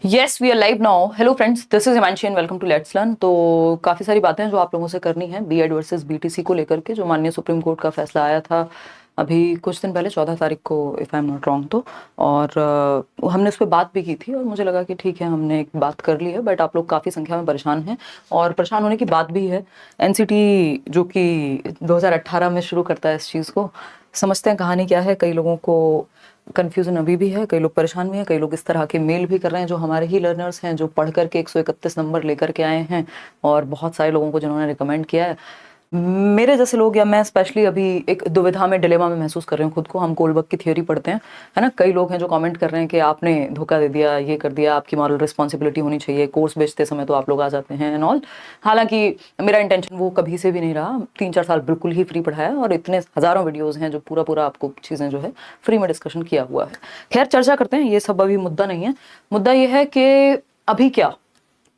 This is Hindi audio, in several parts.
Yes we are live now. Hello friends, this is Himanshi and welcome to let's learn. तो काफ़ी सारी बातें हैं जो आप लोगों से करनी है बीएड वर्सेस बीटीसी को लेकर के, जो माननीय सुप्रीम कोर्ट का फैसला आया था अभी कुछ दिन पहले 14 तारीख को, if I am not wrong. तो और हमने उस पर बात भी की थी और मुझे लगा कि ठीक है, हमने एक बात कर ली है। बट आप लोग काफ़ी संख्या में परेशान हैं और परेशान होने की बात भी है। एनसीटी जो कि 2018 में शुरू करता है इस चीज़ को, समझते हैं कहानी क्या है। कई लोगों को कन्फ्यूजन अभी भी है, कई लोग परेशान भी हैं, कई लोग इस तरह के मेल भी कर रहे हैं जो हमारे ही लर्नर्स हैं, जो पढ़ करके 131 नंबर लेकर के आए हैं, और बहुत सारे लोगों को जिन्होंने रिकमेंड किया है। मेरे जैसे लोग या मैं स्पेशली अभी एक दुविधा में, डिलेमा में महसूस कर रहे हैं खुद को। हम कोलबर्ग की थियोरी पढ़ते हैं, है ना। कई लोग हैं जो कमेंट कर रहे हैं कि आपने धोखा दे दिया, ये कर दिया, आपकी मॉरल रिस्पॉन्सिबिलिटी होनी चाहिए, कोर्स बेचते समय तो आप लोग आ जाते हैं एंड ऑल। हालांकि मेरा इंटेंशन वो कभी से भी नहीं रहा। 3-4 साल बिल्कुल ही फ्री पढ़ाया और इतने हज़ारों वीडियोज़ हैं जो पूरा आपको चीज़ें जो है फ्री में डिस्कशन किया हुआ है। खैर, चर्चा करते हैं, ये सब अभी मुद्दा नहीं है। मुद्दा ये है कि अभी क्या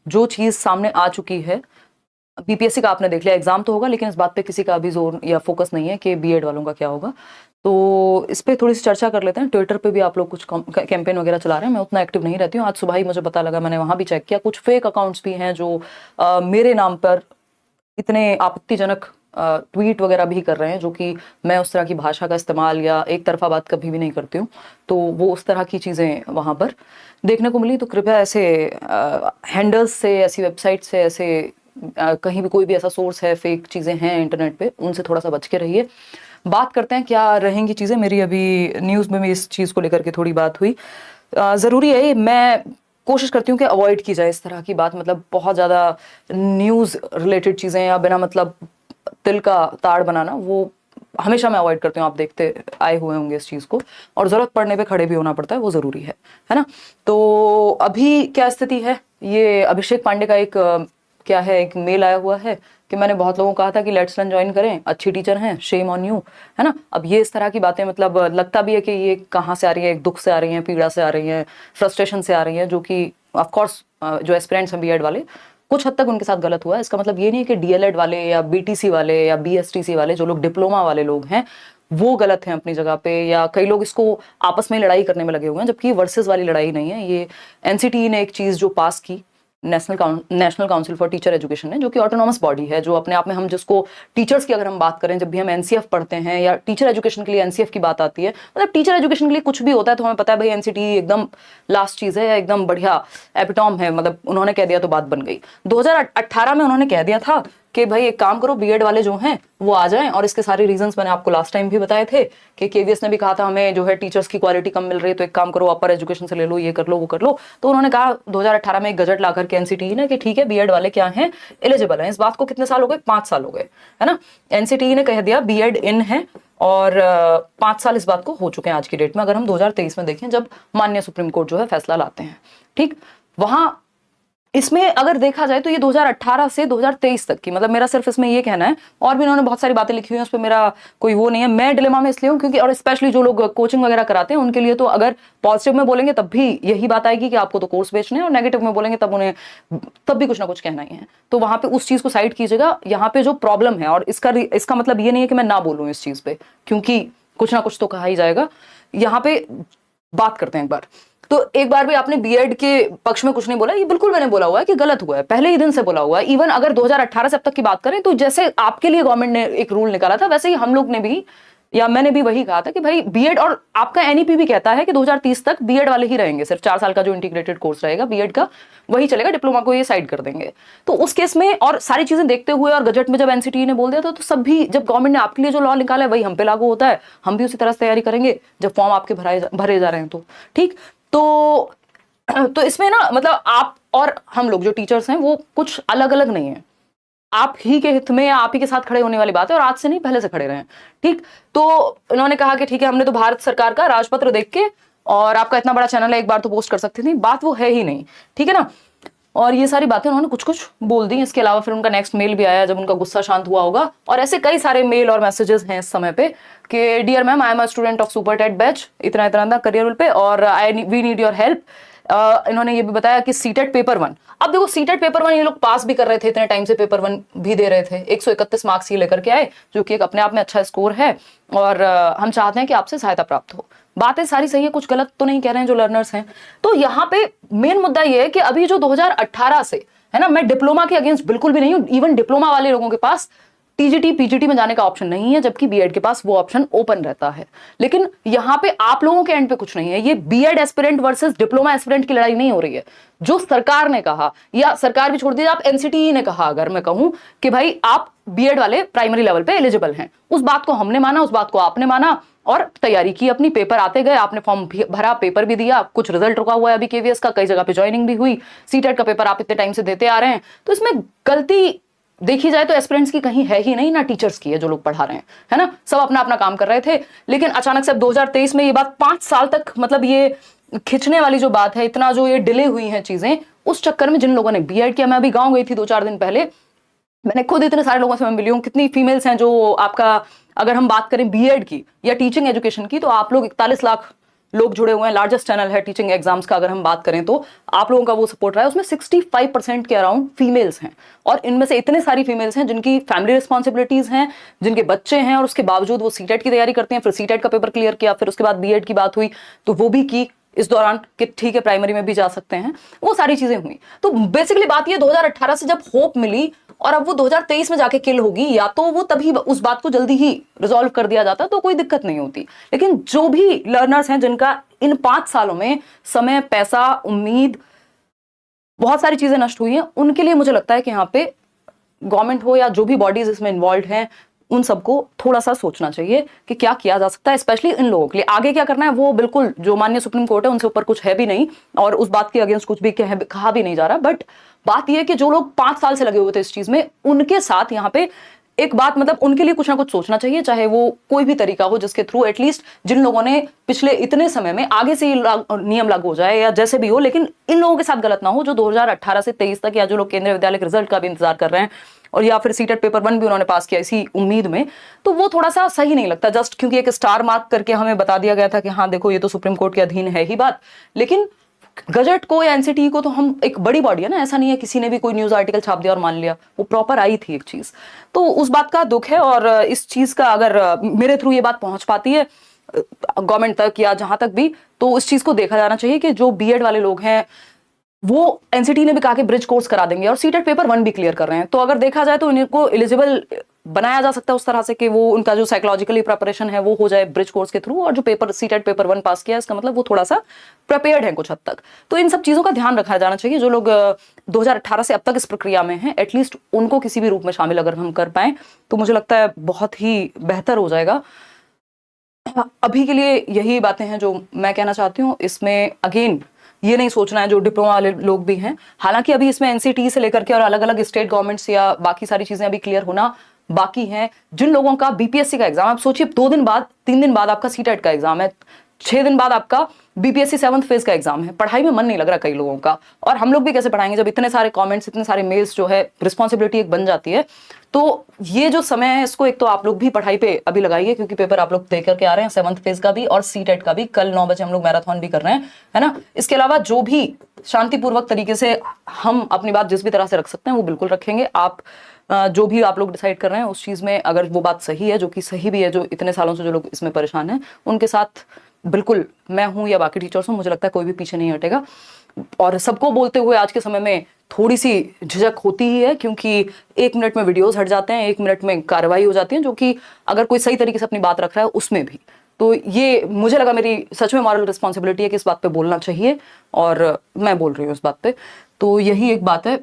जो चीज़ सामने आ चुकी है, बीपीएससी का आपने देख लिया, एग्जाम तो होगा, लेकिन इस बात पे किसी का अभी जोर या फोकस नहीं है कि बीएड वालों का क्या होगा। तो इस पे थोड़ी सी चर्चा कर लेते हैं। ट्विटर पे भी आप लोग कुछ कैंपेन वगैरह चला रहे हैं। मैं उतना एक्टिव नहीं रहती हूँ। आज सुबह ही मुझे पता लगा, मैंने वहाँ भी चेक किया, कुछ फेक अकाउंट्स भी हैं जो मेरे नाम पर इतने आपत्तिजनक ट्वीट वगैरह भी कर रहे हैं, जो कि मैं उस तरह की भाषा का इस्तेमाल या एक तरफा बात कभी भी नहीं करती हूँ। तो वो उस तरह की चीज़ें वहाँ पर देखने को मिली। तो कृपया ऐसे हैंडल्स से, ऐसी वेबसाइट से, ऐसे कहीं भी कोई भी ऐसा सोर्स है, फेक चीज़ें हैं इंटरनेट पे, उनसे थोड़ा सा बच के रहिए। बात करते हैं क्या रहेंगी चीज़ें। मेरी अभी न्यूज़ में भी इस चीज़ को लेकर के थोड़ी बात हुई। ज़रूरी है, मैं कोशिश करती हूँ कि अवॉइड की जाए इस तरह की बात। मतलब बहुत ज़्यादा न्यूज़ रिलेटेड चीज़ें या बिना मतलब तिल का ताड़ बनाना, वो हमेशा मैं अवॉइड करती हूँ। आप देखते आए हुए होंगे इस चीज़ को, और ज़रूरत पड़ने पे खड़े भी होना पड़ता है, वो ज़रूरी है ना। तो अभी क्या स्थिति है, ये अभिषेक पांडे का एक क्या है, एक मेल आया हुआ है कि मैंने बहुत लोगों को कहा था कि लेट्स लर्न ज्वाइन करें, अच्छी टीचर हैं, शेम ऑन यू, है ना। अब ये इस तरह की बातें, मतलब लगता भी है कि ये कहाँ से आ रही है, एक दुख से आ रही है, पीड़ा से आ रही है, फ्रस्ट्रेशन से आ रही है, जो कि ऑफकोर्स जो एस्पिरेंट्स हैं बीएड वाले, कुछ हद तक उनके साथ गलत हुआ है। इसका मतलब ये नहीं है कि डीएलएड वाले या बीटीसी वाले या बीएसटीसी वाले, जो लोग डिप्लोमा वाले लोग हैं, वो गलत हैं अपनी जगह पे, या कई लोग इसको आपस में लड़ाई करने में लगे हुए हैं, जबकि वर्सेस वाली लड़ाई नहीं है ये। एनसीटीई ने एक चीज़ जो पास की, national council for teacher education है, जो कि ऑटोनॉमस बॉडी है, जो अपने आप में, हम जिसको टीचर्स की अगर हम बात करें, जब भी हम एनसीएफ पढ़ते हैं या टीचर एजुकेशन के लिए एनसीएफ की बात आती है, मतलब टीचर एजुकेशन के लिए कुछ भी होता है तो हमें पता है भाई एनसीटी एकदम लास्ट चीज़ है, या एकदम बढ़िया एपिटॉम है। मतलब उन्होंने कह दिया तो बात बन गई। 2018 में उन्होंने कह दिया था कि भाई एक काम करो, बीएड वाले जो हैं वो आ जाएं, और इसके सारे रीजंस मैंने आपको लास्ट टाइम भी बताए थे कि केवीएस ने भी कहा था हमें जो है टीचर्स की क्वालिटी कम मिल रही है, तो एक काम करो, अपर एजुकेशन से ले लो, ये कर लो, वो कर लो। तो उन्होंने कहा 2018 में एक गजट ला करके एनसीटी ने कि ठीक है, बीएड वाले क्या हैं, एलिजिबल हैं। इस बात को कितने साल हो गए, 5 साल हो गए, है ना। एनसीटी ने कह दिया बीएड इन है, और 5 साल इस बात को हो चुके हैं आज की डेट में। अगर हम 2023 में देखें, जब माननीय सुप्रीम कोर्ट जो है फैसला लाते हैं, ठीक, वहां इसमें अगर देखा जाए तो ये 2018 से 2023 तक की, मतलब मेरा सिर्फ इसमें ये कहना है, और भी इन्होंने बहुत सारी बातें लिखी हुई हैं, उस पर मेरा कोई वो नहीं है। मैं डिलेमा में इसलिए हूँ क्योंकि, और स्पेशली जो लोग कोचिंग वगैरह कराते हैं उनके लिए तो, अगर पॉजिटिव में बोलेंगे तब भी यही बात आएगी कि आपको तो कोर्स बेचने हैं, और नेगेटिव में बोलेंगे तब उन्हें तब भी कुछ ना कुछ कहना ही है। तो वहां पे उस चीज को साइड कीजिएगा। यहाँ पे जो प्रॉब्लम है, और इसका मतलब ये नहीं है कि मैं ना बोलूँ इस चीज पे, क्योंकि कुछ ना कुछ तो कहा ही जाएगा। यहाँ पे बात करते हैं एक बार। तो एक बार भी आपने बीएड के पक्ष में कुछ नहीं बोला, ये बिल्कुल मैंने बोला हुआ है कि गलत हुआ है, पहले ही दिन से बोला हुआ है। इवन अगर 2018 से अब तक की बात करें, तो जैसे आपके लिए गवर्नमेंट ने एक रूल निकाला था, वैसे ही हम लोग ने भी, या मैंने भी वही कहा था कि भाई बीएड, और आपका एनईपी भी कहता है कि 2030 तक बीएड वाले ही रहेंगे, सिर्फ 4 साल का जो इंटीग्रेटेड कोर्स रहेगा बीएड का वही चलेगा, डिप्लोमा को ये साइड कर देंगे। तो उस केस में, और सारी चीजें देखते हुए, और गजट में जब एनसीटी ने बोल दिया था, तो सभी, जब गवर्नमेंट ने आपके लिए जो लॉ निकाला है वही हम पे लागू होता है, हम भी उसी तरह से तैयारी करेंगे जब फॉर्म आपके भरे जा रहे हैं। तो ठीक, तो इसमें ना, मतलब आप और हम लोग जो टीचर्स हैं वो कुछ अलग अलग नहीं है। आप ही के हित में या आप ही के साथ खड़े होने वाली बात है, और आज से नहीं, पहले से खड़े रहे। ठीक, तो उन्होंने कहा कि ठीक है, हमने तो भारत सरकार का राजपत्र देख के, और आपका इतना बड़ा चैनल है, एक बार तो पोस्ट कर सकती थी, बात वो है ही नहीं, ठीक है ना। और ये सारी बातें उन्होंने कुछ कुछ बोल दी। इसके अलावा फिर उनका नेक्स्ट मेल भी आया जब उनका गुस्सा शांत हुआ होगा, और ऐसे कई सारे मेल और मैसेजेस हैं इस समय पे कि dear ma'am, I am a student of super TET batch, इतना इतना करियर पे, और वी नीड योर हेल्प। इन्होंने ये भी बताया कि सीटेट पेपर 1, अब देखो सीटेट पेपर 1 ये लोग पास भी कर रहे थे, इतने टाइम से पेपर 1 भी दे रहे थे, 131 मार्क्स ही लेकर के आए, जो कि एक अपने आप में अच्छा स्कोर है, और हम चाहते हैं कि आपसे सहायता प्राप्त हो। बातें सारी सही है, कुछ गलत तो नहीं कह रहे हैं जो लर्नर्स हैं। तो यहाँ पे मेन मुद्दा ये है कि अभी जो 2018 से है ना, मैं डिप्लोमा के अगेंस्ट बिल्कुल भी नहीं हूं। इवन डिप्लोमा वाले लोगों के पास टीजीटी पीजीटी में जाने का ऑप्शन नहीं है, जबकि बीएड के पास वो ऑप्शन ओपन रहता है। लेकिन यहाँ पे आप लोगों के एंड पे कुछ नहीं है। ये B Ed aspirant versus diploma aspirant की लड़ाई नहीं हो रही है। जो सरकार ने कहा, या सरकार भी छोड़ दीजिए, आप एनसीटीई ने कहा, अगर मैं कहूं कि भाई आप बीएड वाले प्राइमरी लेवल पे एलिजिबल हैं, उस बात को हमने माना, उस बात को आपने माना और तैयारी की अपनी। पेपर आते गए, आपने फॉर्म भरा, पेपर भी दिया, कुछ रिजल्ट रुका हुआ है अभी केवीएस का, कई जगह पे ज्वाइनिंग भी हुई, सीटेट का पेपर आप इतने टाइम से देते आ रहे हैं। तो इसमें गलती देखी जाए तो एस्पिरेंट्स की कहीं है ही नहीं, ना टीचर्स की है जो लोग पढ़ा रहे हैं, है ना। सब अपना अपना काम कर रहे थे। लेकिन अचानक से अब 2023 में ये बात 5 साल तक, मतलब ये खिंचने वाली जो बात है, इतना जो ये डिले हुई है चीजें, उस चक्कर में जिन लोगों ने बीएड किया, मैं अभी गाँव गई थी 2-4 दिन पहले, मैंने खुद इतने सारे लोगों से मैं मिली हूँ। कितनी फीमेल्स हैं जो आपका, अगर हम बात करें बीएड की या टीचिंग एजुकेशन की, तो आप लोग 41 लाख लोग जुड़े हुए हैं। लार्जेस्ट चैनल है टीचिंग एग्जाम्स का, अगर हम बात करें तो आप लोगों का वो सपोर्ट रहा है। उसमें 65% के अराउंड फीमेल्स हैं, और इनमें से इतने सारी फीमेल्स हैं जिनकी फैमिली रिस्पॉन्सिबिलिटीज हैं, जिनके बच्चे हैं, और उसके बावजूद वो सीटेट की तैयारी करते हैं। फिर सीटेट का पेपर क्लियर किया, फिर उसके बाद बीएड की बात हुई तो वो भी की इस दौरान कि ठीक है प्राइमरी में भी जा सकते हैं, वो सारी चीजें हुई। तो बेसिकली बात ये 2018 से जब होप मिली और अब वो 2023 में जाके किल होगी, या तो वो तभी उस बात को जल्दी ही रिजॉल्व कर दिया जाता तो कोई दिक्कत नहीं होती। लेकिन जो भी लर्नर्स हैं जिनका इन 5 सालों में समय, पैसा, उम्मीद, बहुत सारी चीजें नष्ट हुई हैं, उनके लिए मुझे लगता है कि यहाँ पे गवर्नमेंट हो या जो भी बॉडीज इसमें इन्वॉल्व हैं, उन सबको थोड़ा सा सोचना चाहिए कि क्या किया जा सकता है, स्पेशली इन लोगों के लिए। आगे क्या करना है वो बिल्कुल जो माननीय सुप्रीम कोर्ट है उनसे ऊपर कुछ है भी नहीं, और उस बात के अगेंस्ट कुछ भी कहा भी नहीं जा रहा। बट बात यह है कि जो लोग 5 साल से लगे हुए थे इस चीज में, उनके साथ यहाँ पे एक बात, मतलब उनके लिए कुछ ना कुछ सोचना चाहिए, चाहे वो कोई भी तरीका हो जिसके थ्रू एटलीस्ट जिन लोगों ने पिछले इतने समय में, आगे से नियम लागू हो जाए या जैसे भी हो, लेकिन इन लोगों के साथ गलत ना हो जो 2018 से 23 तक, या जो लोग केंद्रीय विद्यालय के रिजल्ट का भी इंतजार कर रहे हैं, और या फिर सीटेट पेपर 1 भी उन्होंने पास किया इसी उम्मीद में, तो वो थोड़ा सा सही नहीं लगता। जस्ट क्योंकि एक स्टार मार्क करके हमें बता दिया गया था कि हाँ देखो ये तो सुप्रीम कोर्ट के अधीन है ही बात, लेकिन गजट को या एनसीटी को तो हम, एक बड़ी बॉडी है ना, ऐसा नहीं है किसी ने भी कोई न्यूज आर्टिकल छाप दिया और मान लिया, वो प्रॉपर आई थी एक चीज। तो उस बात का दुख है, और इस चीज का अगर मेरे थ्रू ये बात पहुंच पाती है गवर्नमेंट तक या जहां तक भी, तो इस चीज को देखा जाना चाहिए कि जो बीएड वाले लोग हैं वो एनसीटी ने भी कहा कि ब्रिज कोर्स करा देंगे, और सीटेट पेपर 1 भी क्लियर कर रहे हैं। तो अगर देखा जाए तो इनको एलिजिबल बनाया जा सकता है उस तरह से कि वो उनका जो साइकोलॉजिकली प्रिपरेशन है वो हो जाए ब्रिज कोर्स के थ्रू, और जो पेपर सीटेट पेपर 1 पास किया इसका मतलब वो थोड़ा सा प्रिपेयर्ड है कुछ हद तक। तो इन सब चीजों का ध्यान रखा जाना चाहिए। जो लोग 2018 से अब तक इस प्रक्रिया में हैं, एटलीस्ट उनको किसी भी रूप में शामिल अगर हम कर पाए तो मुझे लगता है बहुत ही बेहतर हो जाएगा। अभी के लिए यही बातें हैं जो मैं कहना चाहती हूँ। इसमें अगेन ये नहीं सोचना है जो डिप्लोमा वाले लोग भी हैं, हालांकि अभी इसमें एनसीटी से लेकर के और अलग अलग स्टेट गवर्नमेंट्स या बाकी सारी चीजें अभी क्लियर होना बाकी हैं। जिन लोगों का बीपीएससी का एग्जाम, आप सोचिए 2 दिन बाद 3 दिन बाद आपका सीटेट का एग्जाम है, 6 दिन बाद आपका बीपीएससी 7th फेज का एग्जाम है, पढ़ाई में मन नहीं लग रहा कई लोगों का। और हम लोग भी कैसे पढ़ाएंगे जब इतने सारे कमेंट्स, इतने सारे मेल्स, जो है रिस्पॉन्सिबिलिटी एक बन जाती है। तो ये जो समय है इसको एक तो आप लोग भी पढ़ाई पे अभी लगाइए, क्योंकि पेपर आप लोग दे करके आ रहे हैं 7th फेज का भी और सीटेट का भी। कल 9 बजे हम लोग मैराथन भी कर रहे हैं, है ना। इसके अलावा जो भी शांतिपूर्वक तरीके से हम अपनी बात जिस भी तरह से रख सकते हैं वो बिल्कुल रखेंगे। आप जो भी आप लोग डिसाइड कर रहे हैं उस चीज में अगर वो बात सही है, जो कि सही भी है, जो इतने सालों से जो लोग इसमें परेशान हैं उनके साथ बिल्कुल मैं हूं या बाकी टीचर्स हूं, मुझे लगता है कोई भी पीछे नहीं हटेगा। और सबको बोलते हुए आज के समय में थोड़ी सी झिझक होती ही है, क्योंकि 1 मिनट में वीडियोस हट जाते हैं, 1 मिनट में कार्रवाई हो जाती है, जो कि अगर कोई सही तरीके से अपनी बात रख रहा है उसमें भी। तो ये मुझे लगा मेरी सच में मॉरल रिस्पॉन्सिबिलिटी है कि इस बात पे बोलना चाहिए, और मैं बोल रही हूँ इस बात पे। तो यही एक बात है।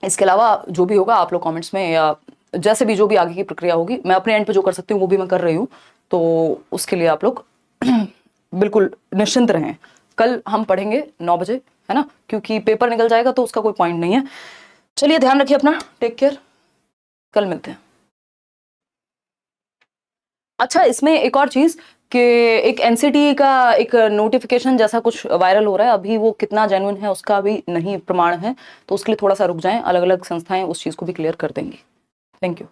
इसके अलावा जो भी होगा आप लोग कमेंट्स में या जैसे भी जो भी आगे की प्रक्रिया होगी, मैं अपने एंड पे जो कर सकती हूँ वो भी मैं कर रही हूँ, तो उसके लिए आप लोग बिल्कुल निश्चिंत रहें। कल हम पढ़ेंगे 9 बजे, है ना, क्योंकि पेपर निकल जाएगा तो उसका कोई पॉइंट नहीं है। चलिए ध्यान रखिए अपना, टेक केयर, कल मिलते हैं। अच्छा, इसमें एक और चीज कि एक एनसीटी का एक नोटिफिकेशन जैसा कुछ वायरल हो रहा है, अभी वो कितना जेन्युइन है उसका भी नहीं प्रमाण है, तो उसके लिए थोड़ा सा रुक जाएं, अलग अलग संस्थाएं उस चीज को भी क्लियर कर देंगी। Thank you.